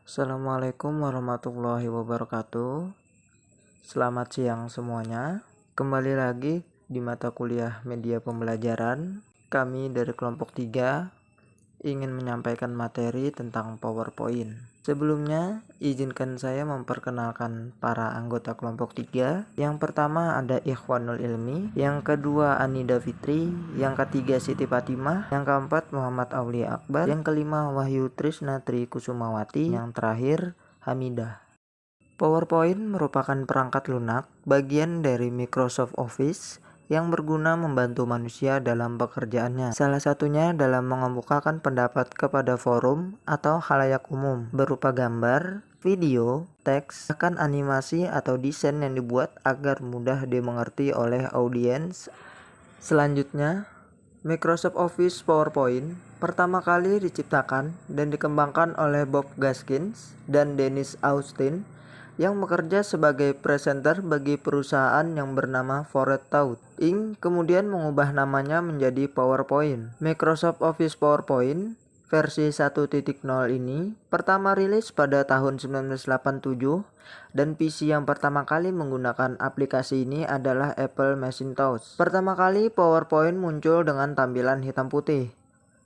Assalamualaikum warahmatullahi wabarakatuh. Selamat siang semuanya. Kembali lagi di mata kuliah media pembelajaran. Kami dari kelompok 3 ingin menyampaikan materi tentang PowerPoint. Sebelumnya, izinkan saya memperkenalkan para anggota kelompok 3. Yang pertama ada Ikhwanul Ilmi, yang kedua Anida Fitri, yang ketiga Siti Fatimah, yang keempat Muhammad Aulia Akbar, yang kelima Wahyu Trisna Tri Kusumawati, yang terakhir Hamidah. PowerPoint merupakan perangkat lunak bagian dari Microsoft Office yang berguna membantu manusia dalam pekerjaannya. Salah satunya dalam mengemukakan pendapat kepada forum atau khalayak umum berupa gambar, video, teks, bahkan animasi atau desain yang dibuat agar mudah dimengerti oleh audiens. Selanjutnya, Microsoft Office PowerPoint pertama kali diciptakan dan dikembangkan oleh Bob Gaskins dan Dennis Austin yang bekerja sebagai presenter bagi perusahaan yang bernama Forethought Inc. kemudian mengubah namanya menjadi PowerPoint. Microsoft Office PowerPoint versi 1.0 ini pertama rilis pada tahun 1987 dan PC yang pertama kali menggunakan aplikasi ini adalah Apple Macintosh. Pertama kali PowerPoint muncul dengan tampilan hitam putih.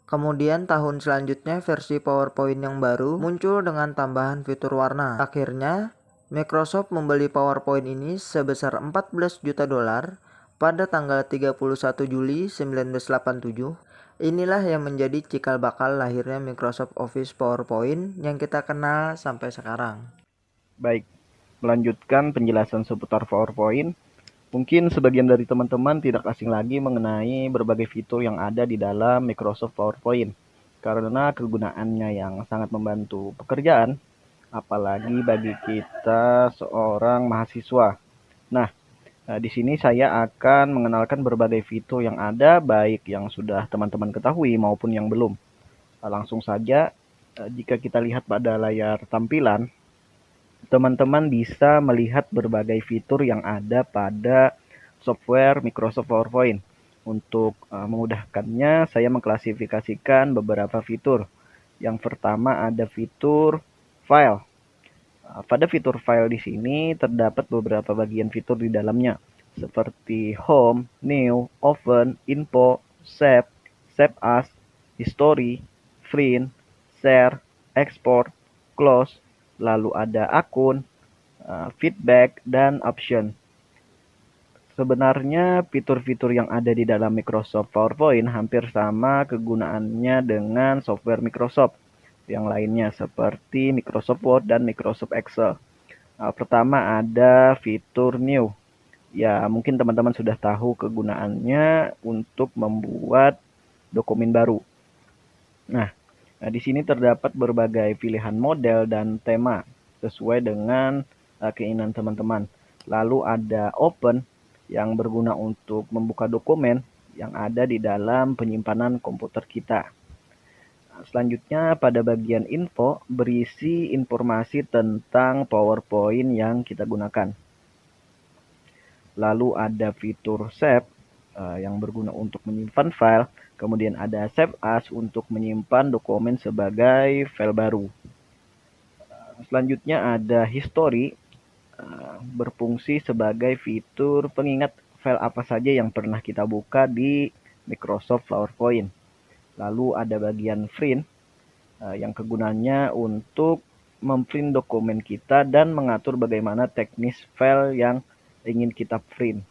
Kemudian tahun selanjutnya versi PowerPoint yang baru muncul dengan tambahan fitur warna. Akhirnya Microsoft membeli PowerPoint ini sebesar 14 juta dolar pada tanggal 31 Juli 1987. Inilah yang menjadi cikal bakal lahirnya Microsoft Office PowerPoint yang kita kenal sampai sekarang. Baik, melanjutkan penjelasan seputar PowerPoint. Mungkin sebagian dari teman-teman tidak asing lagi mengenai berbagai fitur yang ada di dalam Microsoft PowerPoint karena kegunaannya yang sangat membantu pekerjaan, apalagi bagi kita seorang mahasiswa. Nah, di sini saya akan mengenalkan berbagai fitur yang ada, baik yang sudah teman-teman ketahui maupun yang belum. Langsung saja, jika kita lihat pada layar tampilan, teman-teman bisa melihat berbagai fitur yang ada pada software Microsoft PowerPoint. Untuk memudahkannya, saya mengklasifikasikan beberapa fitur. Yang pertama ada fitur file. Pada fitur file di sini terdapat beberapa bagian fitur di dalamnya, seperti Home, New, Open, Info, Save, Save As, History, Print, Share, Export, Close, lalu ada akun, feedback, dan option. Sebenarnya fitur-fitur yang ada di dalam Microsoft PowerPoint hampir sama kegunaannya dengan software Microsoft yang lainnya seperti Microsoft Word dan Microsoft Excel. Pertama ada fitur New. Ya, mungkin teman-teman sudah tahu kegunaannya untuk membuat dokumen baru. Nah, di sini terdapat berbagai pilihan model dan tema sesuai dengan keinginan teman-teman. Lalu ada Open yang berguna untuk membuka dokumen yang ada di dalam penyimpanan komputer kita. Selanjutnya pada bagian info berisi informasi tentang PowerPoint yang kita gunakan. Lalu ada fitur Save yang berguna untuk menyimpan file. Kemudian ada Save As untuk menyimpan dokumen sebagai file baru. Selanjutnya ada History berfungsi sebagai fitur pengingat file apa saja yang pernah kita buka di Microsoft PowerPoint. Lalu ada bagian Print yang kegunaannya untuk memprint dokumen kita dan mengatur bagaimana teknis file yang ingin kita print.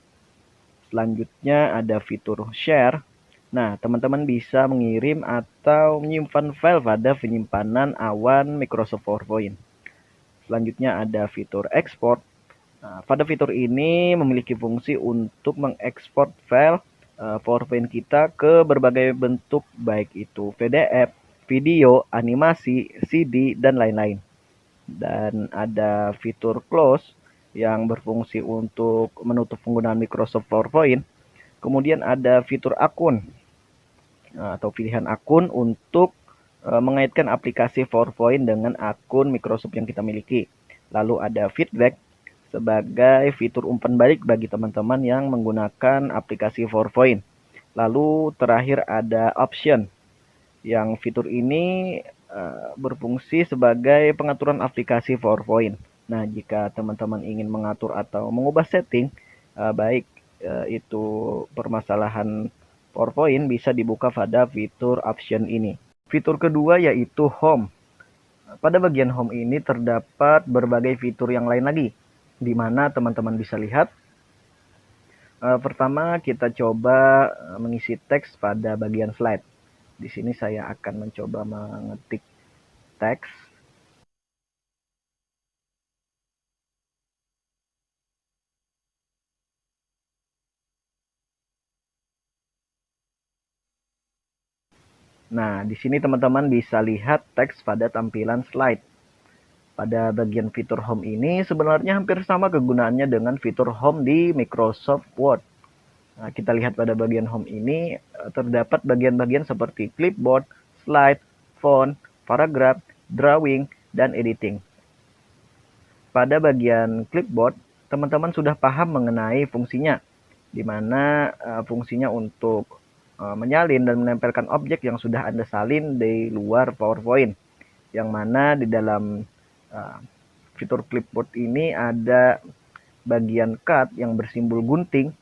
Selanjutnya ada fitur Share. Nah, teman-teman bisa mengirim atau menyimpan file pada penyimpanan awan Microsoft PowerPoint. Selanjutnya ada fitur Export. Nah, pada fitur ini memiliki fungsi untuk mengekspor file PowerPoint kita ke berbagai bentuk, baik itu PDF, video, animasi, CD, dan lain-lain. Dan ada fitur Close yang berfungsi untuk menutup penggunaan Microsoft PowerPoint. Kemudian ada fitur akun atau pilihan akun untuk mengaitkan aplikasi PowerPoint dengan akun Microsoft yang kita miliki. Lalu ada feedback sebagai fitur umpan balik bagi teman-teman yang menggunakan aplikasi PowerPoint. Lalu terakhir ada option, yang fitur ini berfungsi sebagai pengaturan aplikasi PowerPoint. Nah, jika teman-teman ingin mengatur atau mengubah setting, baik itu permasalahan PowerPoint, bisa dibuka pada fitur option ini. Fitur kedua yaitu Home. Pada bagian Home ini terdapat berbagai fitur yang lain lagi, di mana teman-teman bisa lihat. Pertama, kita coba mengisi teks pada bagian slide. Di sini saya akan mencoba mengetik teks. Nah, di sini teman-teman bisa lihat teks pada tampilan slide. Pada bagian fitur Home ini sebenarnya hampir sama kegunaannya dengan fitur Home di Microsoft Word. Nah, kita lihat pada bagian Home ini terdapat bagian-bagian seperti clipboard, slide, font, paragraph, drawing, dan editing. Pada bagian clipboard, teman-teman sudah paham mengenai fungsinya, di mana fungsinya untuk menyalin dan menempelkan objek yang sudah Anda salin di luar PowerPoint. Yang mana di dalam fitur clipboard ini ada bagian cut yang bersimbol gunting,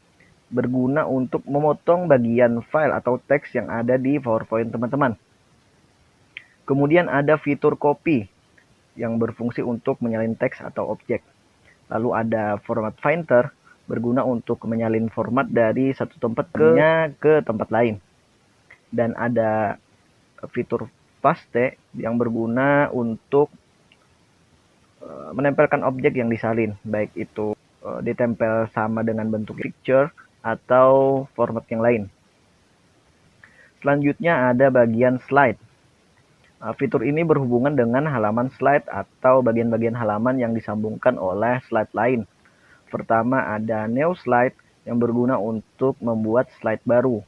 berguna untuk memotong bagian file atau teks yang ada di PowerPoint teman-teman. Kemudian ada fitur copy yang berfungsi untuk menyalin teks atau objek. Lalu ada format finder, berguna untuk menyalin format dari satu tempat ke tempat lain. Dan ada fitur paste yang berguna untuk menempelkan objek yang disalin, baik itu ditempel sama dengan bentuk picture atau format yang lain. Selanjutnya ada bagian slide. Fitur ini berhubungan dengan halaman slide atau bagian-bagian halaman yang disambungkan oleh slide lain. Pertama ada new slide yang berguna untuk membuat slide baru.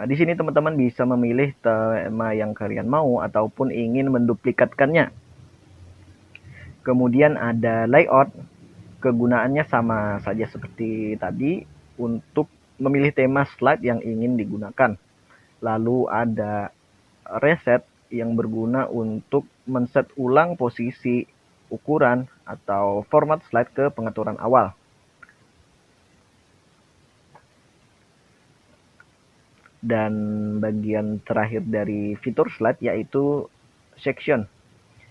Di sini teman-teman bisa memilih tema yang kalian mau ataupun ingin menduplikatkannya. Kemudian ada layout, kegunaannya sama saja seperti tadi untuk memilih tema slide yang ingin digunakan. Lalu ada reset yang berguna untuk men-set ulang posisi, ukuran, atau format slide ke pengaturan awal. Dan bagian terakhir dari fitur slide yaitu section,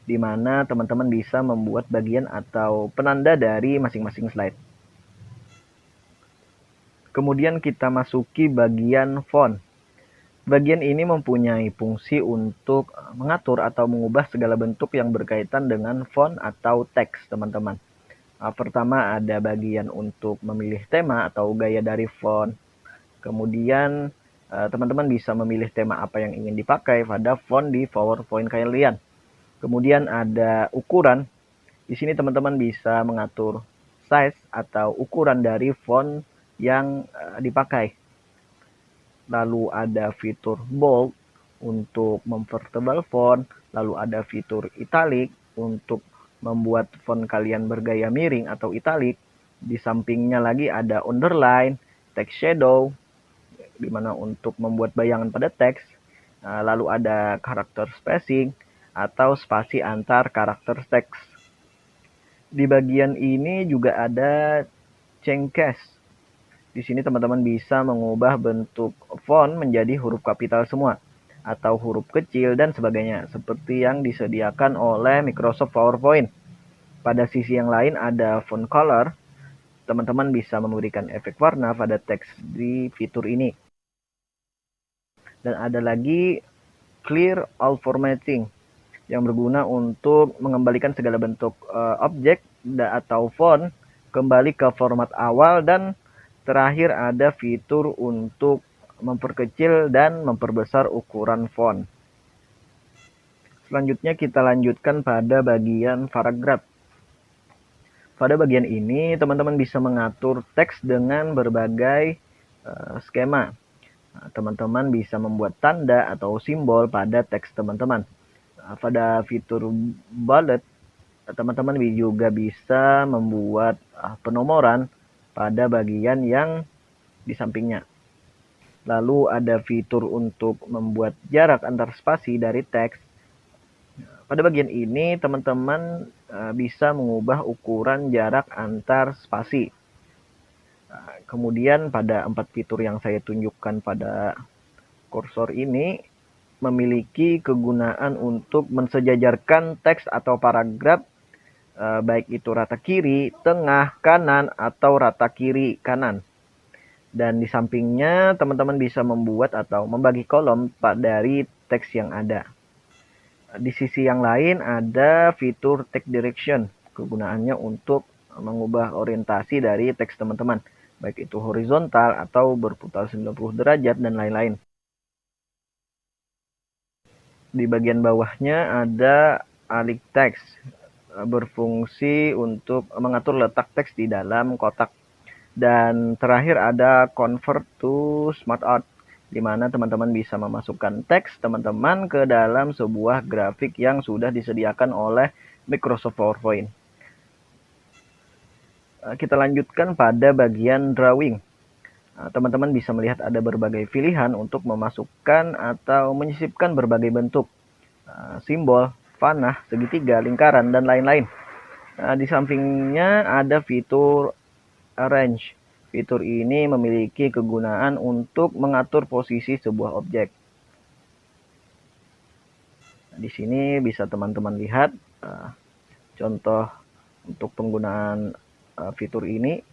di mana teman-teman bisa membuat bagian atau penanda dari masing-masing slide. Kemudian kita masuki bagian font. Bagian ini mempunyai fungsi untuk mengatur atau mengubah segala bentuk yang berkaitan dengan font atau teks, teman-teman. Pertama ada bagian untuk memilih tema atau gaya dari font. Kemudian teman-teman bisa memilih tema apa yang ingin dipakai pada font di PowerPoint kalian. Kemudian ada ukuran. Di sini teman-teman bisa mengatur size atau ukuran dari font yang dipakai. Lalu ada fitur bold untuk mempertebal font, lalu ada fitur italic untuk membuat font kalian bergaya miring atau italic. Di sampingnya lagi ada underline, text shadow, di mana untuk membuat bayangan pada teks. Lalu ada karakter spacing atau spasi antar karakter teks. Di bagian ini juga ada change case. Di sini teman-teman bisa mengubah bentuk font menjadi huruf kapital semua atau huruf kecil dan sebagainya seperti yang disediakan oleh Microsoft PowerPoint. Pada sisi yang lain ada font color. Teman-teman bisa memberikan efek warna pada teks di fitur ini. Dan ada lagi clear all formatting yang berguna untuk mengembalikan segala bentuk objek atau font kembali ke format awal. Dan terakhir ada fitur untuk memperkecil dan memperbesar ukuran font. Selanjutnya kita lanjutkan pada bagian paragraf. Pada bagian ini teman-teman bisa mengatur teks dengan berbagai skema. Teman-teman bisa membuat tanda atau simbol pada teks teman-teman. Pada fitur bullet, teman-teman juga bisa membuat penomoran pada bagian yang di sampingnya. Lalu ada fitur untuk membuat jarak antar spasi dari teks. Pada bagian ini teman-teman bisa mengubah ukuran jarak antar spasi. Kemudian pada 4 fitur yang saya tunjukkan pada kursor ini memiliki kegunaan untuk mensejajarkan teks atau paragraf baik itu rata kiri, tengah, kanan, atau rata kiri, kanan. Dan di sampingnya teman-teman bisa membuat atau membagi kolom dari teks yang ada. Di sisi yang lain ada fitur text direction. Kegunaannya untuk mengubah orientasi dari teks teman-teman, baik itu horizontal atau berputar 90 derajat dan lain-lain. Di bagian bawahnya ada alik text, berfungsi untuk mengatur letak teks di dalam kotak. Dan terakhir ada convert to smart art, di mana teman-teman bisa memasukkan teks teman-teman ke dalam sebuah grafik yang sudah disediakan oleh Microsoft PowerPoint. Kita lanjutkan pada bagian drawing. Teman-teman bisa melihat ada berbagai pilihan untuk memasukkan atau menyisipkan berbagai bentuk, simbol, panah, segitiga, lingkaran, dan lain-lain. Di sampingnya ada fitur Arrange. Fitur ini memiliki kegunaan untuk mengatur posisi sebuah objek. Di sini bisa teman-teman lihat contoh untuk penggunaan fitur ini.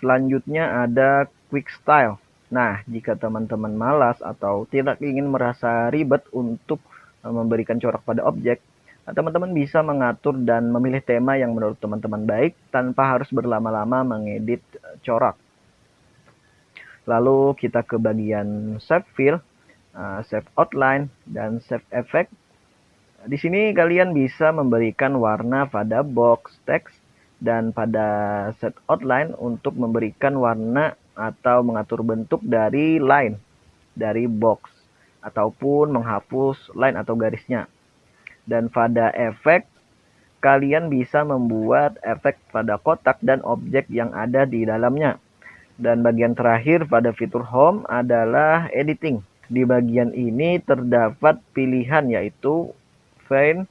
Selanjutnya ada Quick Style. Nah, jika teman-teman malas atau tidak ingin merasa ribet untuk memberikan corak pada objek, teman-teman bisa mengatur dan memilih tema yang menurut teman-teman baik tanpa harus berlama-lama mengedit corak. Lalu kita ke bagian Shape Fill, Shape Outline, dan Shape Effect. Di sini kalian bisa memberikan warna pada box teks dan pada Shape Outline untuk memberikan warna atau mengatur bentuk dari line, dari box, ataupun menghapus line atau garisnya. Dan pada efek, kalian bisa membuat efek pada kotak dan objek yang ada di dalamnya. Dan bagian terakhir pada fitur home adalah editing. Di bagian ini terdapat pilihan yaitu find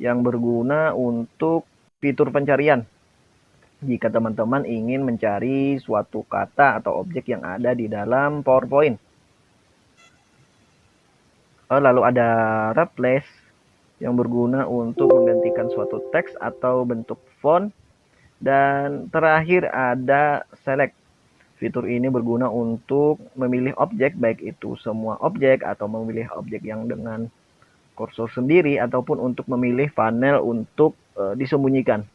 yang berguna untuk fitur pencarian. Jika teman-teman ingin mencari suatu kata atau objek yang ada di dalam PowerPoint. Lalu ada replace yang berguna untuk menggantikan suatu teks atau bentuk font. Dan terakhir ada select. Fitur ini berguna untuk memilih objek, baik itu semua objek atau memilih objek yang dengan kursor sendiri ataupun untuk memilih panel untuk disembunyikan.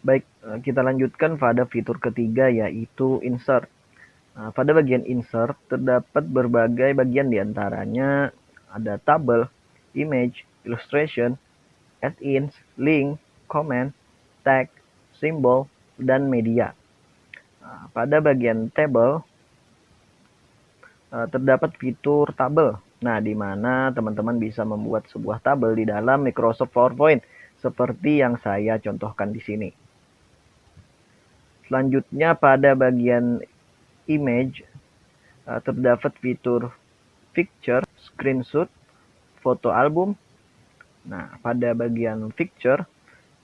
Baik, kita lanjutkan pada fitur ketiga yaitu insert. Pada bagian insert terdapat berbagai bagian diantaranya ada tabel, image, illustration, add-ins, link, comment, tag, simbol, dan media. Pada bagian table terdapat fitur tabel. Nah, di mana teman-teman bisa membuat sebuah tabel di dalam Microsoft PowerPoint seperti yang saya contohkan di sini. Selanjutnya pada bagian image terdapat fitur picture, screenshot, foto album. Nah, pada bagian picture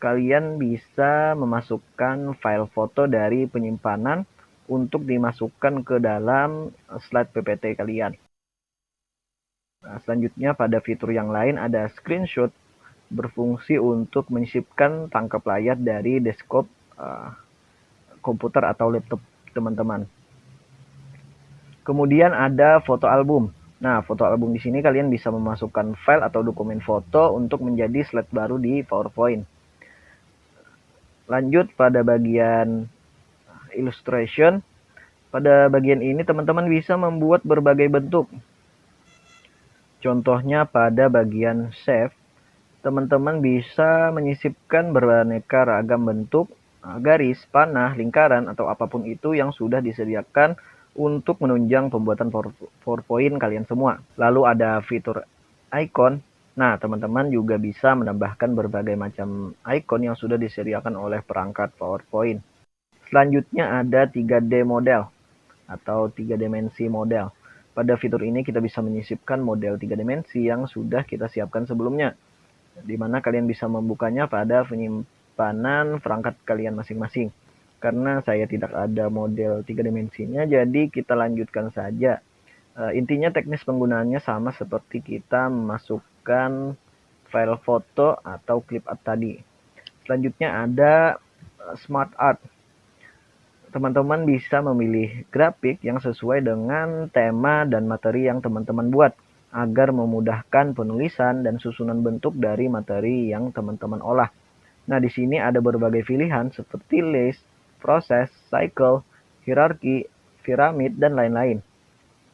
kalian bisa memasukkan file foto dari penyimpanan untuk dimasukkan ke dalam slide PPT kalian. Nah, selanjutnya pada fitur yang lain ada screenshot, berfungsi untuk menyisipkan tangkap layar dari desktop komputer atau laptop teman-teman. Kemudian ada foto album. Nah, foto album di sini kalian bisa memasukkan file atau dokumen foto untuk menjadi slide baru di PowerPoint. Lanjut pada bagian illustration. Pada bagian ini teman-teman bisa membuat berbagai bentuk. Contohnya pada bagian shape, teman-teman bisa menyisipkan beraneka ragam bentuk, garis, panah, lingkaran, atau apapun itu yang sudah disediakan untuk menunjang pembuatan PowerPoint kalian semua. Lalu ada fitur icon. Nah, teman-teman juga bisa menambahkan berbagai macam icon yang sudah disediakan oleh perangkat PowerPoint. Selanjutnya ada 3D model atau 3 dimensi model. Pada fitur ini kita bisa menyisipkan model 3 dimensi yang sudah kita siapkan sebelumnya, di mana kalian bisa membukanya pada penyimpanan perangkat kalian masing-masing. Karena saya tidak ada model 3 dimensinya, jadi kita lanjutkan saja. Intinya teknis penggunaannya sama seperti kita memasukkan file foto atau clip art tadi. Selanjutnya ada Smart Art. Teman-teman bisa memilih grafik yang sesuai dengan tema dan materi yang teman-teman buat agar memudahkan penulisan dan susunan bentuk dari materi yang teman-teman olah. Nah, di sini ada berbagai pilihan seperti list, proses, cycle, hierarki, piramid, dan lain-lain.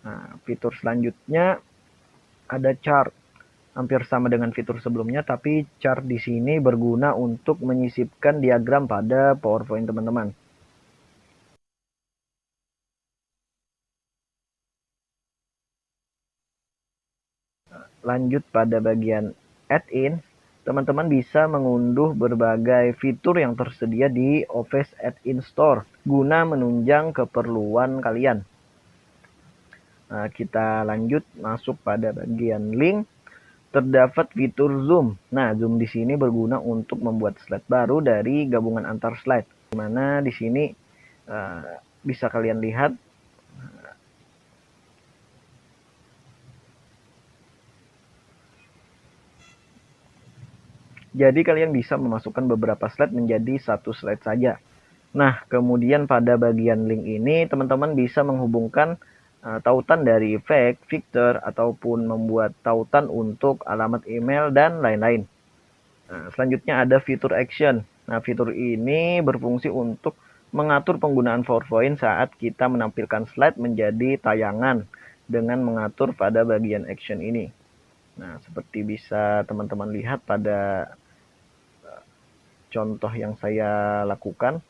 Nah, fitur selanjutnya ada chart. Hampir sama dengan fitur sebelumnya, tapi chart di sini berguna untuk menyisipkan diagram pada PowerPoint teman-teman. Lanjut pada bagian add-in, teman-teman bisa mengunduh berbagai fitur yang tersedia di Office Add-in Store guna menunjang keperluan kalian. Nah, kita lanjut masuk pada bagian link. Terdapat fitur zoom. Nah, zoom di sini berguna untuk membuat slide baru dari gabungan antar slide. Dimana di sini bisa kalian lihat jadi kalian bisa memasukkan beberapa slide menjadi satu slide saja. Nah, kemudian pada bagian link ini teman-teman bisa menghubungkan tautan dari fact, Victor, ataupun membuat tautan untuk alamat email dan lain-lain. Nah, selanjutnya ada fitur action. Nah, fitur ini berfungsi untuk mengatur penggunaan PowerPoint saat kita menampilkan slide menjadi tayangan dengan mengatur pada bagian action ini. Nah, seperti bisa teman-teman lihat pada contoh yang saya lakukan.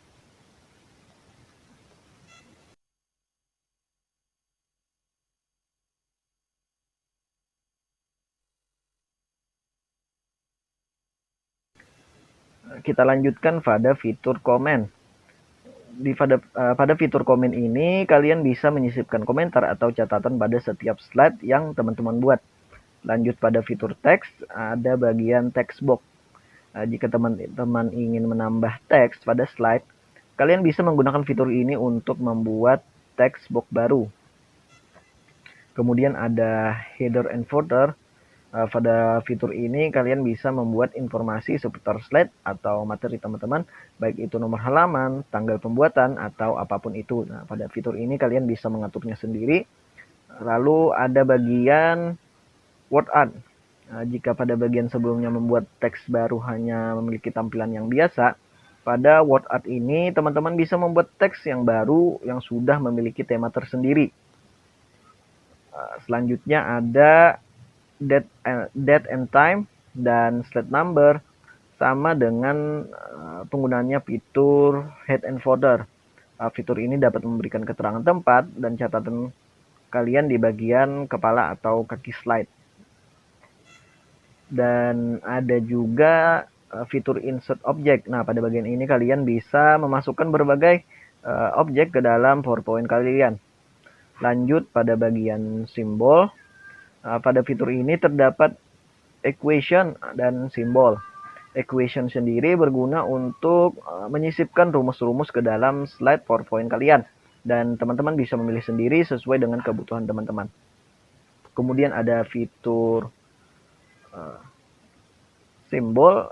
Kita lanjutkan pada fitur komen. Pada fitur komen ini, kalian bisa menyisipkan komentar atau catatan pada setiap slide yang teman-teman buat. Lanjut pada fitur teks, ada bagian text box. Jika teman-teman ingin menambah teks pada slide, kalian bisa menggunakan fitur ini untuk membuat text box baru. Kemudian ada header and footer. Pada fitur ini kalian bisa membuat informasi seputar slide atau materi teman-teman, baik itu nomor halaman, tanggal pembuatan, atau apapun itu. Nah, pada fitur ini kalian bisa mengaturnya sendiri. Lalu ada bagian word art. Jika pada bagian sebelumnya membuat teks baru hanya memiliki tampilan yang biasa, pada word art ini teman-teman bisa membuat teks yang baru yang sudah memiliki tema tersendiri. Selanjutnya ada date and time dan slide number, sama dengan penggunaannya fitur head and footer. Fitur ini dapat memberikan keterangan tempat dan catatan kalian di bagian kepala atau kaki slide. Dan ada juga fitur insert object. Nah, pada bagian ini kalian bisa memasukkan berbagai objek ke dalam PowerPoint kalian. Lanjut pada bagian simbol. Pada fitur ini terdapat equation dan simbol. Equation sendiri berguna untuk menyisipkan rumus-rumus ke dalam slide PowerPoint kalian. Dan teman-teman bisa memilih sendiri sesuai dengan kebutuhan teman-teman. Kemudian ada fitur simbol.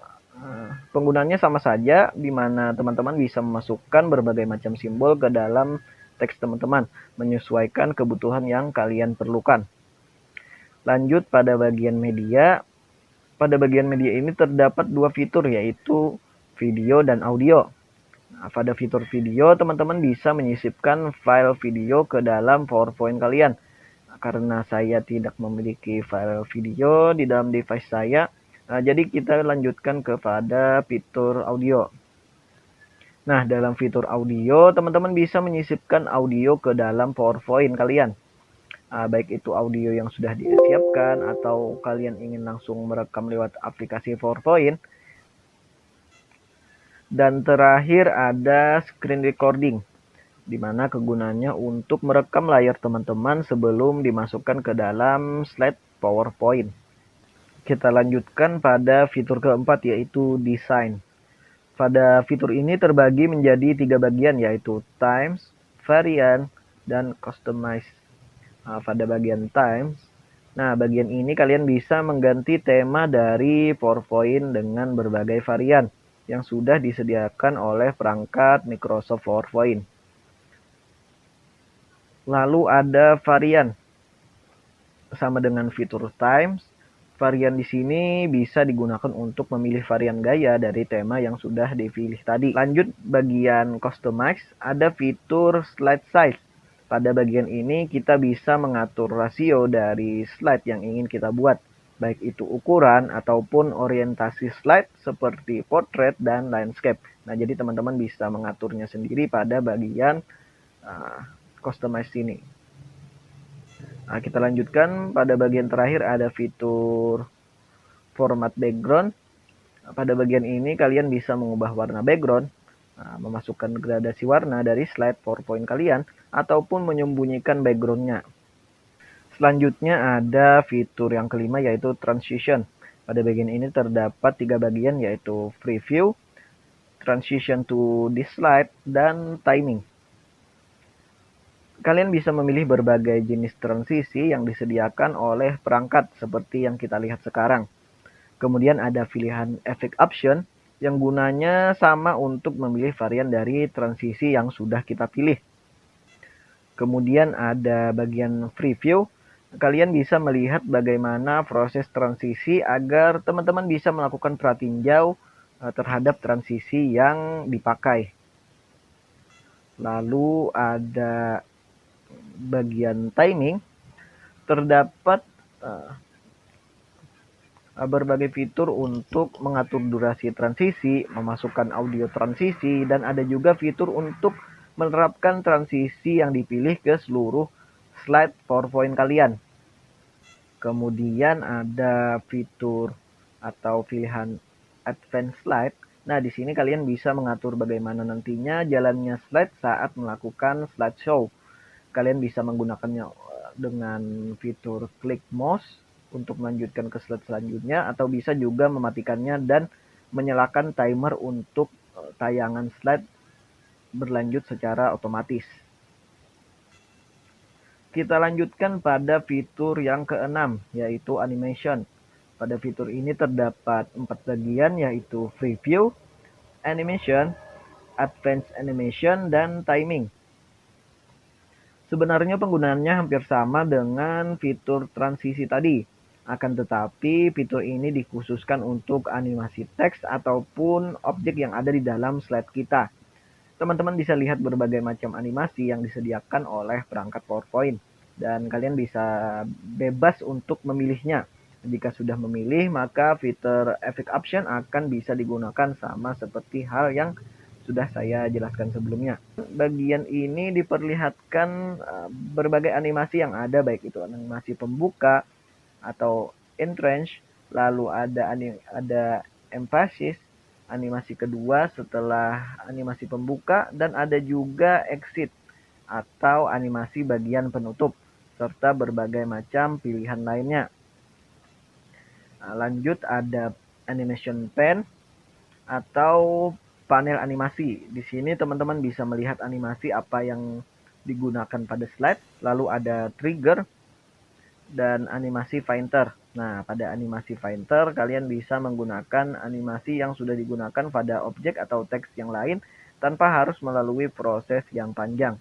Penggunaannya sama saja, di mana teman-teman bisa memasukkan berbagai macam simbol ke dalam teks teman-teman, menyesuaikan kebutuhan yang kalian perlukan. Lanjut pada bagian media. Pada bagian media ini terdapat dua fitur, yaitu video dan audio. Nah, pada fitur video, teman-teman bisa menyisipkan file video ke dalam PowerPoint kalian. Karena saya tidak memiliki file video di dalam device saya, jadi kita lanjutkan kepada fitur audio. Nah, dalam fitur audio, teman-teman bisa menyisipkan audio ke dalam PowerPoint kalian. Baik itu audio yang sudah disiapkan atau kalian ingin langsung merekam lewat aplikasi PowerPoint. Dan terakhir ada screen recording. di mana kegunaannya untuk merekam layar teman-teman sebelum dimasukkan ke dalam slide PowerPoint. Kita lanjutkan pada fitur keempat, yaitu desain. Pada fitur ini terbagi menjadi 3 bagian, yaitu Times, Variant, dan Customize. Pada bagian Times, bagian ini kalian bisa mengganti tema dari PowerPoint dengan berbagai varian yang sudah disediakan oleh perangkat Microsoft PowerPoint. Lalu ada varian. Sama dengan fitur Times, varian di sini bisa digunakan untuk memilih varian gaya dari tema yang sudah dipilih tadi. Lanjut bagian Customize, ada fitur Slide Size. Pada bagian ini kita bisa mengatur rasio dari slide yang ingin kita buat, baik itu ukuran ataupun orientasi slide seperti portrait dan landscape. Jadi teman-teman bisa mengaturnya sendiri pada bagian Customize ini. Kita lanjutkan pada bagian terakhir, ada fitur format background. Pada bagian ini kalian bisa mengubah warna background, memasukkan gradasi warna dari slide PowerPoint kalian, ataupun menyembunyikan backgroundnya. Selanjutnya ada fitur yang kelima, yaitu transition. Pada bagian ini terdapat 3 bagian, yaitu preview, transition to this slide, dan timing. Kalian bisa memilih berbagai jenis transisi yang disediakan oleh perangkat seperti yang kita lihat sekarang. Kemudian ada pilihan effect option yang gunanya sama untuk memilih varian dari transisi yang sudah kita pilih. Kemudian ada bagian preview. Kalian bisa melihat bagaimana proses transisi agar teman-teman bisa melakukan pratinjau terhadap transisi yang dipakai. Lalu ada bagian timing, terdapat berbagai fitur untuk mengatur durasi transisi, memasukkan audio transisi, dan ada juga fitur untuk menerapkan transisi yang dipilih ke seluruh slide PowerPoint kalian. Kemudian ada fitur atau pilihan Advanced Slide. Di sini kalian bisa mengatur bagaimana nantinya jalannya slide saat melakukan slideshow. Kalian bisa menggunakannya dengan fitur klik mouse untuk melanjutkan ke slide selanjutnya, atau bisa juga mematikannya dan menyalakan timer untuk tayangan slide berlanjut secara otomatis. Kita lanjutkan pada fitur yang keenam, yaitu animation. Pada fitur ini terdapat 4 bagian, yaitu preview, animation, advanced animation, dan timing. Sebenarnya penggunaannya hampir sama dengan fitur transisi tadi. Akan tetapi fitur ini dikhususkan untuk animasi teks ataupun objek yang ada di dalam slide kita. Teman-teman bisa lihat berbagai macam animasi yang disediakan oleh perangkat PowerPoint. Dan kalian bisa bebas untuk memilihnya. Jika sudah memilih, maka fitur effect option akan bisa digunakan sama seperti hal yang sudah saya jelaskan sebelumnya. Bagian ini diperlihatkan berbagai animasi yang ada, baik itu animasi pembuka atau entrench, lalu ada emphasis, animasi kedua setelah animasi pembuka, dan ada juga exit atau animasi bagian penutup, serta berbagai macam pilihan lainnya. Lanjut ada animation pen atau panel animasi. Di sini teman-teman bisa melihat animasi apa yang digunakan pada slide, lalu ada trigger dan animasi finder. Pada animasi finder kalian bisa menggunakan animasi yang sudah digunakan pada objek atau teks yang lain tanpa harus melalui proses yang panjang.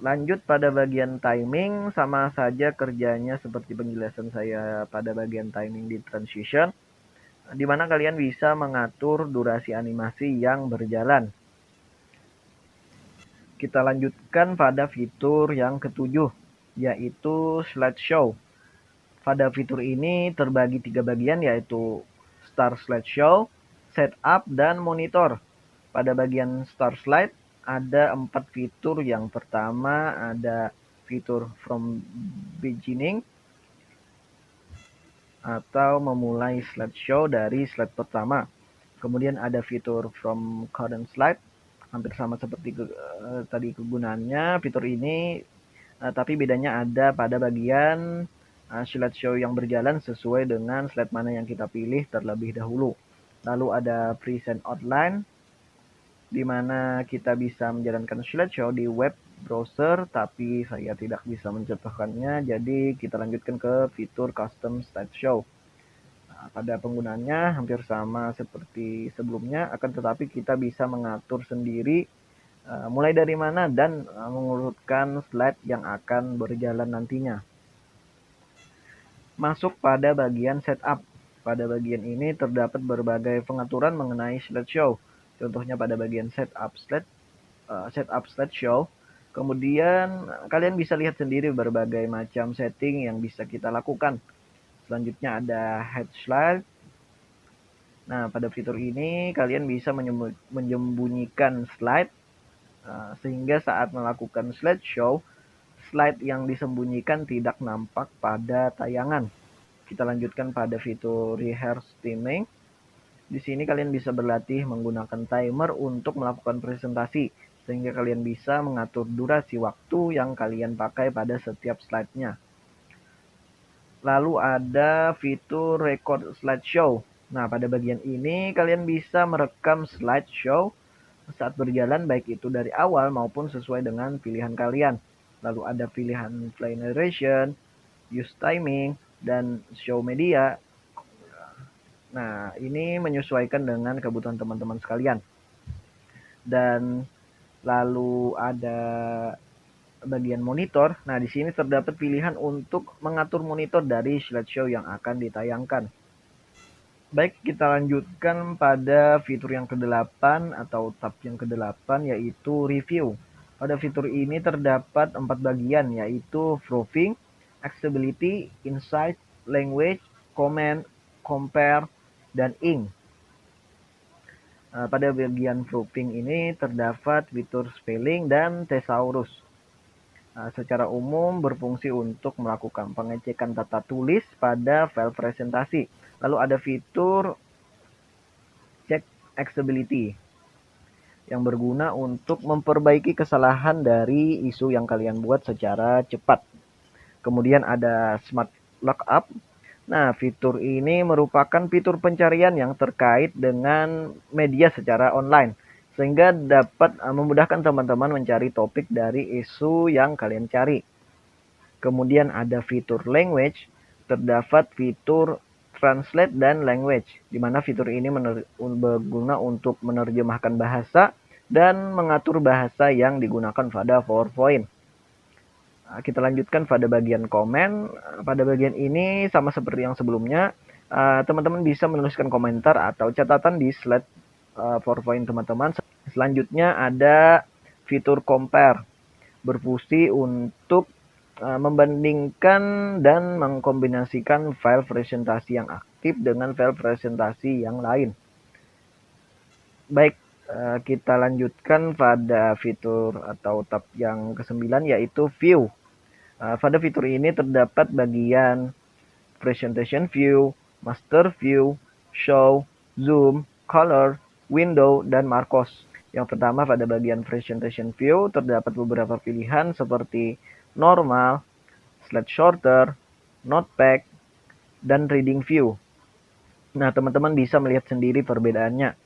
Lanjut pada bagian timing, sama saja kerjanya seperti penjelasan saya pada bagian timing di transition, di mana kalian bisa mengatur durasi animasi yang berjalan. Kita lanjutkan pada fitur yang ketujuh, yaitu slideshow. Pada fitur ini terbagi 3 bagian, yaitu start slideshow, setup, dan monitor. Pada bagian start slide ada 4 fitur. Yang pertama ada fitur from beginning atau memulai slideshow dari slide pertama. Kemudian ada fitur from current slide hampir sama seperti tadi kegunaannya fitur ini, tapi bedanya ada pada bagian slideshow yang berjalan sesuai dengan slide mana yang kita pilih terlebih dahulu. Lalu ada present outline, di mana kita bisa menjalankan slideshow di web browser, tapi saya tidak bisa mencontohkannya, jadi kita lanjutkan ke fitur custom slideshow. Pada penggunaannya hampir sama seperti sebelumnya, akan tetapi kita bisa mengatur sendiri mulai dari mana dan mengurutkan slide yang akan berjalan nantinya. Masuk pada bagian setup. Pada bagian ini terdapat berbagai pengaturan mengenai slideshow. Contohnya pada bagian setup slideshow. Kemudian kalian bisa lihat sendiri berbagai macam setting yang bisa kita lakukan. Selanjutnya ada head slide. Nah, pada fitur ini kalian bisa menyembunyikan slide sehingga saat melakukan slideshow, slide yang disembunyikan tidak nampak pada tayangan. Kita lanjutkan pada fitur rehearse theming. Di sini kalian bisa berlatih menggunakan timer untuk melakukan presentasi, sehingga kalian bisa mengatur durasi waktu yang kalian pakai pada setiap slide-nya. Lalu ada fitur record slideshow. Nah, pada bagian ini kalian bisa merekam slideshow saat berjalan, baik itu dari awal maupun sesuai dengan pilihan kalian. Lalu ada pilihan play narration, use timing, dan show media. Nah, ini menyesuaikan dengan kebutuhan teman-teman sekalian. Dan lalu ada bagian monitor. Nah, di sini terdapat pilihan untuk mengatur monitor dari slideshow yang akan ditayangkan. Baik, kita lanjutkan pada fitur yang ke-8 atau tab yang ke-8, yaitu review. Pada fitur ini terdapat 4 bagian, yaitu proofing, accessibility, insight, language, comment, compare, dan ink. Pada bagian proofing ini terdapat fitur spelling dan thesaurus. Secara umum berfungsi untuk melakukan pengecekan tata tulis pada file presentasi. Lalu ada fitur check accessibility yang berguna untuk memperbaiki kesalahan dari isu yang kalian buat secara cepat. Kemudian ada smart lookup. Nah, fitur ini merupakan fitur pencarian yang terkait dengan media secara online, sehingga dapat memudahkan teman-teman mencari topik dari isu yang kalian cari. Kemudian ada fitur language, terdapat fitur translate dan language, di mana fitur ini berguna untuk menerjemahkan bahasa dan mengatur bahasa yang digunakan pada PowerPoint. Kita lanjutkan pada bagian komen. Pada bagian ini sama seperti yang sebelumnya, teman-teman bisa menuliskan komentar atau catatan di slide PowerPoint teman-teman. Selanjutnya ada fitur compare, berfungsi untuk membandingkan dan mengkombinasikan file presentasi yang aktif dengan file presentasi yang lain. Baik, kita lanjutkan pada fitur atau tab yang ke-9, yaitu view. Pada fitur ini terdapat bagian presentation view, master view, show, zoom, color, window, dan Marcos. Yang pertama, pada bagian presentation view terdapat beberapa pilihan seperti normal, slide shorter, notepad, dan reading view. Nah, teman-teman bisa melihat sendiri perbedaannya.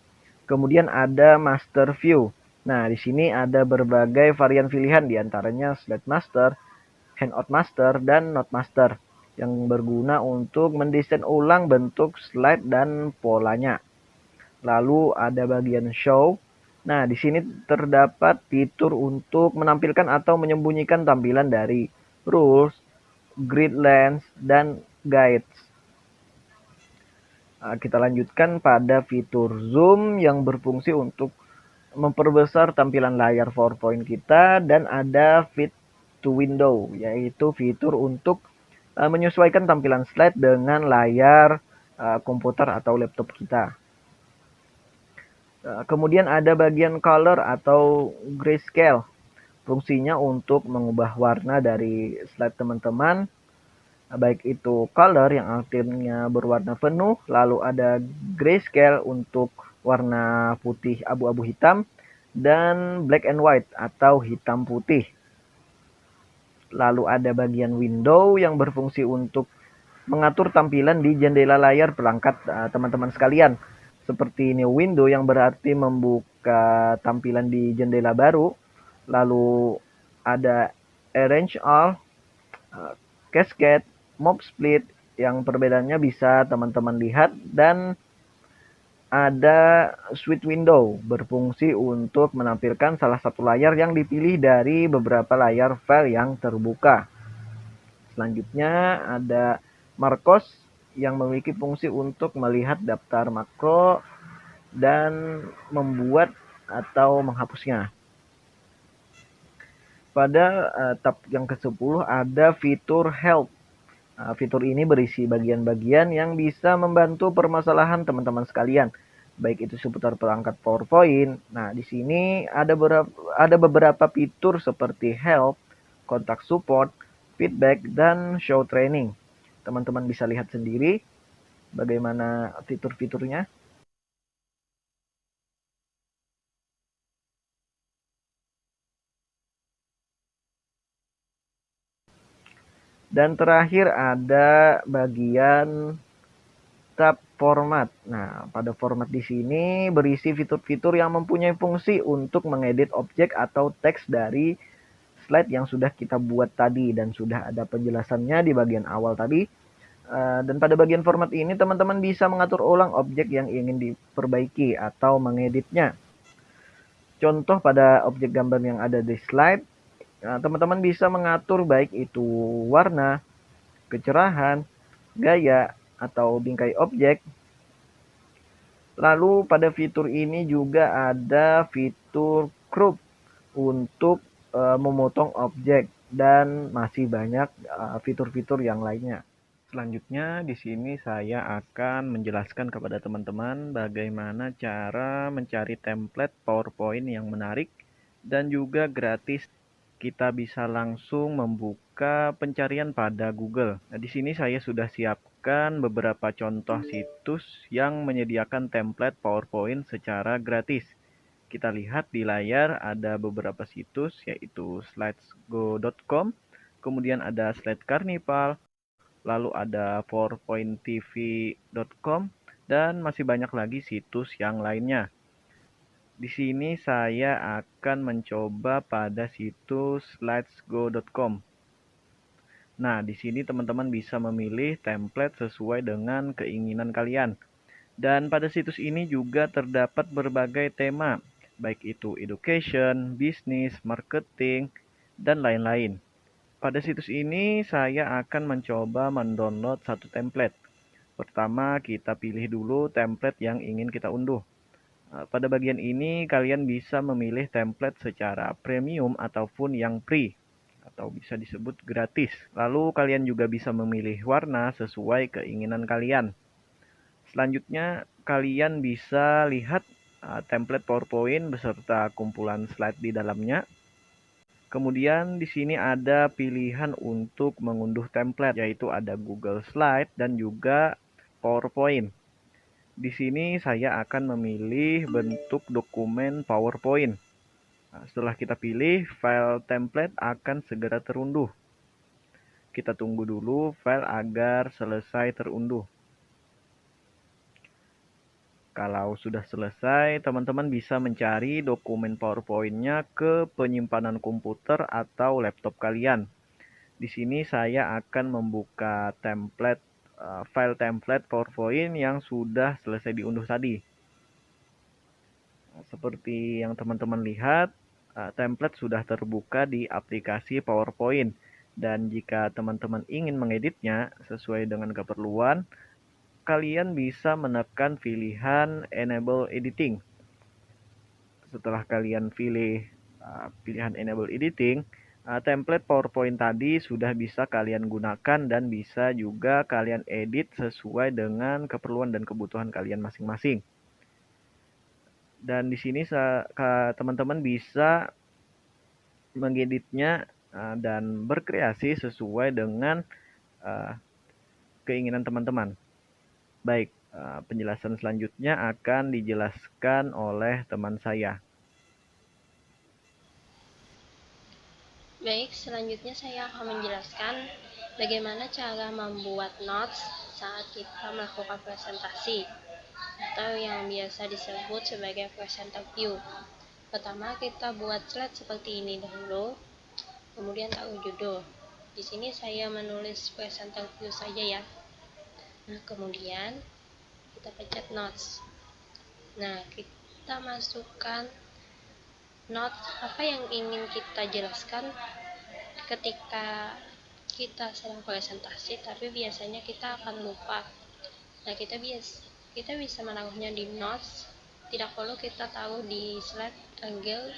Kemudian ada master view. Nah, di sini ada berbagai varian pilihan, diantaranya slide master, handout master, dan note master, yang berguna untuk mendesain ulang bentuk slide dan polanya. Lalu ada bagian show. Nah, di sini terdapat fitur untuk menampilkan atau menyembunyikan tampilan dari rules, grid lines, dan guides. Kita lanjutkan pada fitur zoom yang berfungsi untuk memperbesar tampilan layar PowerPoint kita, dan ada fit to window, yaitu fitur untuk menyesuaikan tampilan slide dengan layar komputer atau laptop kita. Kemudian ada bagian color atau grayscale, fungsinya untuk mengubah warna dari slide teman-teman, baik itu color yang artinya berwarna penuh, lalu ada grayscale untuk warna putih abu-abu hitam, dan black and white atau hitam putih. Lalu ada bagian window yang berfungsi untuk mengatur tampilan di jendela layar perangkat teman-teman sekalian. Seperti new window yang berarti membuka tampilan di jendela baru. Lalu ada arrange all, cascade, mob split yang perbedaannya bisa teman-teman lihat, dan ada switch window berfungsi untuk menampilkan salah satu layar yang dipilih dari beberapa layar file yang terbuka. Selanjutnya ada Marcos yang memiliki fungsi untuk melihat daftar makro dan membuat atau menghapusnya. Pada tab yang ke-10 ada fitur help. Fitur ini berisi bagian-bagian yang bisa membantu permasalahan teman-teman sekalian, baik itu seputar perangkat PowerPoint. Nah, di sini ada beberapa fitur seperti help, kontak support, feedback, dan show training. Teman-teman bisa lihat sendiri bagaimana fitur-fiturnya. Dan terakhir ada bagian tab format. Nah, pada format di sini berisi fitur-fitur yang mempunyai fungsi untuk mengedit objek atau teks dari slide yang sudah kita buat tadi dan sudah ada penjelasannya di bagian awal tadi. Dan pada bagian format ini teman-teman bisa mengatur ulang objek yang ingin diperbaiki atau mengeditnya. Contoh pada objek gambar yang ada di slide, teman-teman bisa mengatur baik itu warna, kecerahan, gaya, atau bingkai objek. Lalu pada fitur ini juga ada fitur crop untuk memotong objek dan masih banyak fitur-fitur yang lainnya. Selanjutnya di sini saya akan menjelaskan kepada teman-teman bagaimana cara mencari template PowerPoint yang menarik dan juga gratis. Kita bisa langsung membuka pencarian pada Google. Nah, di sini saya sudah siapkan beberapa contoh situs yang menyediakan template PowerPoint secara gratis. Kita lihat di layar ada beberapa situs yaitu slidesgo.com, kemudian ada Slide Carnival, lalu ada powerpointtv.com, dan masih banyak lagi situs yang lainnya. Di sini saya akan mencoba pada situs slidesgo.com. Nah, di sini teman-teman bisa memilih template sesuai dengan keinginan kalian. Dan pada situs ini juga terdapat berbagai tema, baik itu education, bisnis, marketing, dan lain-lain. Pada situs ini saya akan mencoba mendownload satu template. Pertama, kita pilih dulu template yang ingin kita unduh. Pada bagian ini kalian bisa memilih template secara premium ataupun yang free atau bisa disebut gratis. Lalu kalian juga bisa memilih warna sesuai keinginan kalian. Selanjutnya kalian bisa lihat template PowerPoint beserta kumpulan slide di dalamnya. Kemudian di sini ada pilihan untuk mengunduh template, yaitu ada Google Slide dan juga PowerPoint. Di sini saya akan memilih bentuk dokumen PowerPoint. Nah, setelah kita pilih, file template akan segera terunduh. Kita tunggu dulu file agar selesai terunduh. Kalau sudah selesai, teman-teman bisa mencari dokumen PowerPoint-nya ke penyimpanan komputer atau laptop kalian. Di sini saya akan membuka file template PowerPoint yang sudah selesai diunduh tadi. Seperti yang teman-teman lihat, template sudah terbuka di aplikasi PowerPoint. Dan jika teman-teman ingin mengeditnya sesuai dengan keperluan, kalian bisa menekan pilihan Enable Editing. Setelah kalian pilih pilihan Enable Editing, template PowerPoint tadi sudah bisa kalian gunakan dan bisa juga kalian edit sesuai dengan keperluan dan kebutuhan kalian masing-masing. Dan di sini teman-teman bisa mengeditnya dan berkreasi sesuai dengan keinginan teman-teman. Baik, penjelasan selanjutnya akan dijelaskan oleh teman saya. Baik, selanjutnya saya akan menjelaskan bagaimana cara membuat notes saat kita melakukan presentasi atau yang biasa disebut sebagai presenter view. Pertama, kita buat slide seperti ini dahulu, kemudian taruh judul. Di sini saya menulis presenter view saja ya. Nah, kemudian kita pencet notes. Nah, kita masukkan notes apa yang ingin kita jelaskan ketika kita sedang presentasi, tapi biasanya kita akan lupa. Nah, kita bisa menaruhnya di notes, tidak perlu kita taruh di slide agar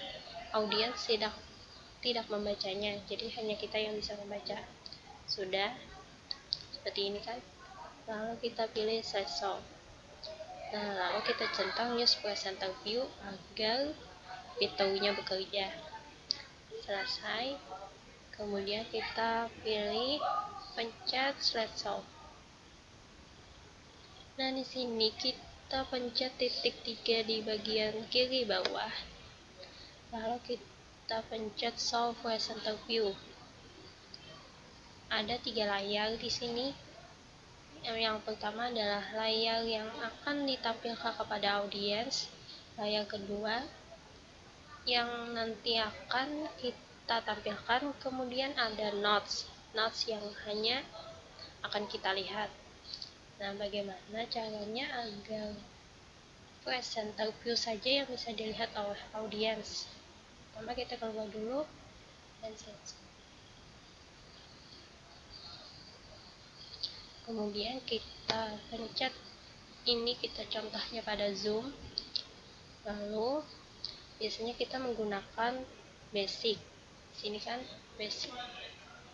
audiens tidak membacanya, jadi hanya kita yang bisa membaca. Sudah seperti ini kan. Lalu kita pilih slideshow. Nah, lalu kita centang use presenter view agar fiturnya bekerja. Selesai. Kemudian kita pilih pencet slideshow. Nah, di sini kita pencet titik 3 di bagian kiri bawah. Lalu kita pencet show presenter view. Ada 3 layar di sini. Yang pertama adalah layar yang akan ditampilkan kepada audiens. Layar kedua yang nanti akan kita tampilkan. Kemudian ada notes yang hanya akan kita lihat. Nah, bagaimana caranya agar presenter view saja yang bisa dilihat oleh audiens? Pertama, kita keluar dulu dan selesai. Kemudian kita pencet ini, kita contohnya pada Zoom. Lalu biasanya kita menggunakan basic. Sini kan basic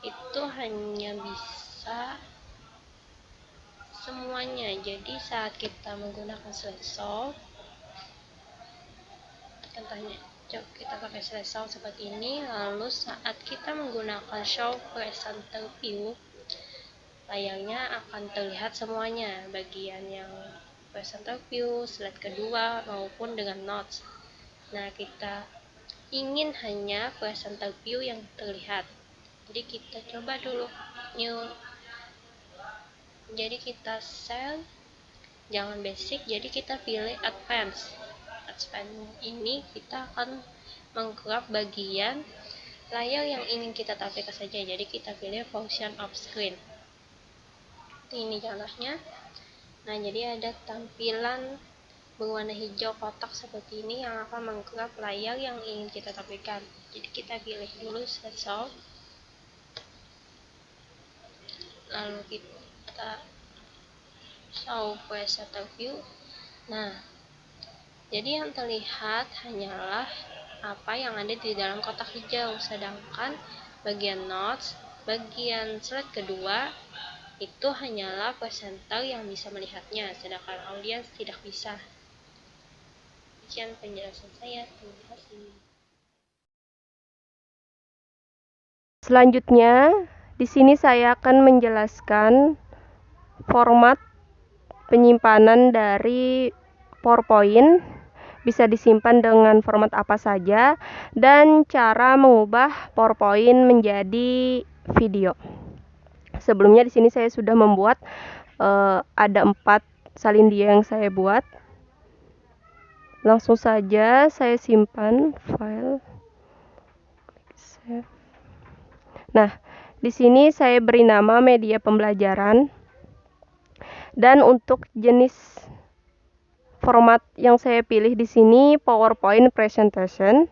itu hanya bisa semuanya. Jadi saat kita menggunakan slideshow, contohnya kita pakai slideshow seperti ini. Lalu saat kita menggunakan show presenter view, layarnya akan terlihat semuanya, bagian yang presenter view, slide kedua, maupun dengan notes. Nah, kita ingin hanya presenter view yang terlihat. Jadi kita coba dulu new. Jadi kita save, jangan basic, jadi kita pilih advance. Advance ini kita akan mengcrop bagian layar yang ingin kita tampilkan saja. Jadi kita pilih function of screen. Ini contohnya. Nah, jadi ada tampilan berwarna hijau kotak seperti ini yang akan mengcrop layar yang ingin kita tampilkan. Jadi kita pilih dulu slideshow, lalu kita show presenter view. Nah, jadi yang terlihat hanyalah apa yang ada di dalam kotak hijau, sedangkan bagian notes, bagian slide kedua itu hanyalah presenter yang bisa melihatnya, sedangkan audiens tidak bisa. Sekian penjelasan saya, terima kasih. Selanjutnya, di sini saya akan menjelaskan format penyimpanan dari PowerPoint, bisa disimpan dengan format apa saja, dan cara mengubah PowerPoint menjadi video. Sebelumnya di sini saya sudah membuat ada 4 salin dia yang saya buat. Langsung saja saya simpan file. Save. Nah, di sini saya beri nama media pembelajaran. Dan untuk jenis format yang saya pilih di sini PowerPoint presentation.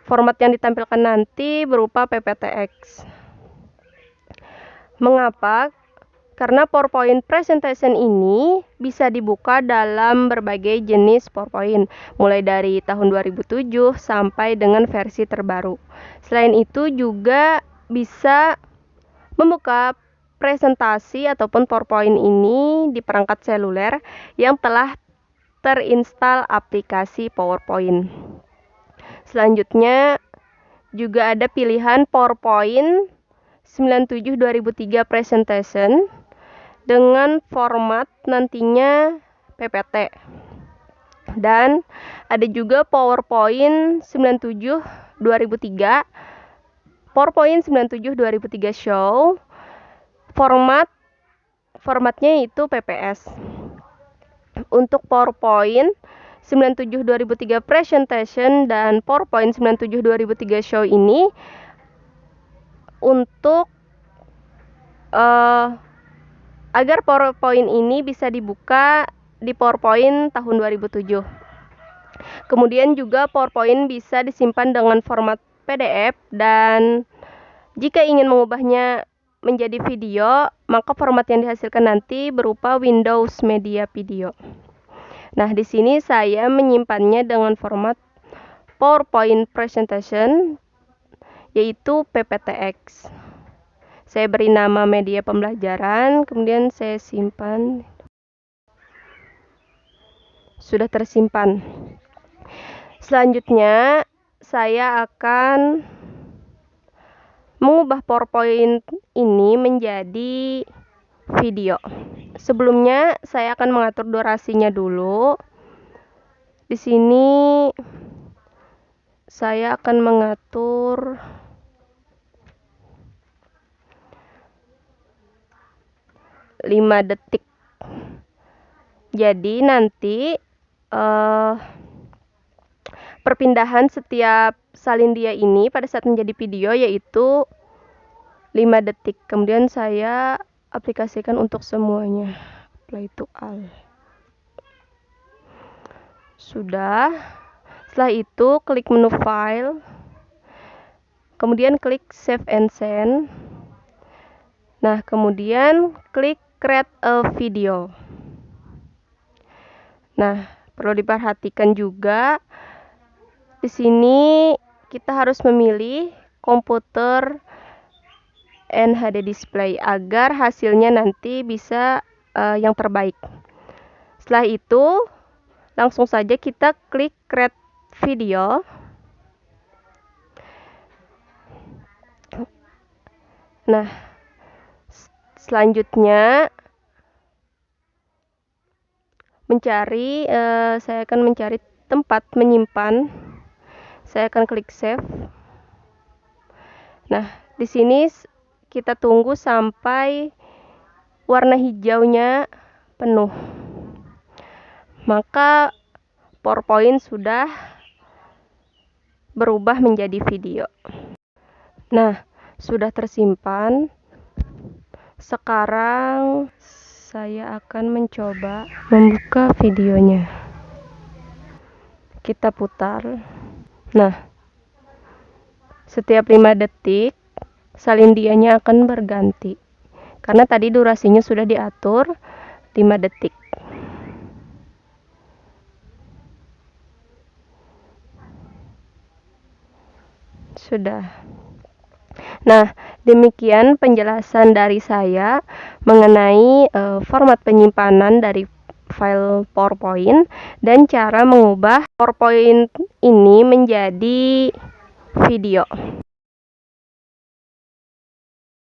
Format yang ditampilkan nanti berupa PPTX. Mengapa? Karena PowerPoint presentation ini bisa dibuka dalam berbagai jenis PowerPoint, mulai dari tahun 2007 sampai dengan versi terbaru. Selain itu juga bisa membuka presentasi ataupun PowerPoint ini di perangkat seluler yang telah terinstal aplikasi PowerPoint. Selanjutnya juga ada pilihan PowerPoint 97 2003 presentation dengan format nantinya PPT. Dan ada juga PowerPoint 97 2003 PowerPoint 97 2003 Show. Formatnya itu PPS. Untuk PowerPoint 97 2003 Presentation dan PowerPoint 97 2003 Show ini untuk agar PowerPoint ini bisa dibuka di PowerPoint tahun 2007. Kemudian juga PowerPoint bisa disimpan dengan format PDF, dan jika ingin mengubahnya menjadi video, maka format yang dihasilkan nanti berupa Windows Media Video. Nah, di sini saya menyimpannya dengan format PowerPoint Presentation, yaitu PPTX. Saya beri nama media pembelajaran, kemudian saya simpan. Sudah tersimpan. Selanjutnya, saya akan mengubah PowerPoint ini menjadi video. Sebelumnya, saya akan mengatur durasinya dulu. Di sini saya akan mengatur 5 detik. Jadi nanti perpindahan setiap salin dia ini pada saat menjadi video yaitu 5 detik. Kemudian saya aplikasikan untuk semuanya. Apply to all. Sudah. Setelah itu klik menu file. Kemudian klik save and send. Nah, kemudian klik create a video. Nah, perlu diperhatikan juga di sini kita harus memilih komputer NHD display agar hasilnya nanti bisa yang terbaik. Setelah itu langsung saja kita klik create video. Nah, selanjutnya saya akan mencari tempat menyimpan. Saya akan klik save. Nah, di sini kita tunggu sampai warna hijaunya penuh. Maka PowerPoint sudah berubah menjadi video. Nah, sudah tersimpan. Sekarang saya akan mencoba membuka videonya. Kita putar. Nah, setiap 5 detik salin dianya akan berganti. Karena tadi durasinya sudah diatur 5 detik. Sudah. Nah, demikian penjelasan dari saya mengenai format penyimpanan dari file PowerPoint dan cara mengubah PowerPoint ini menjadi video.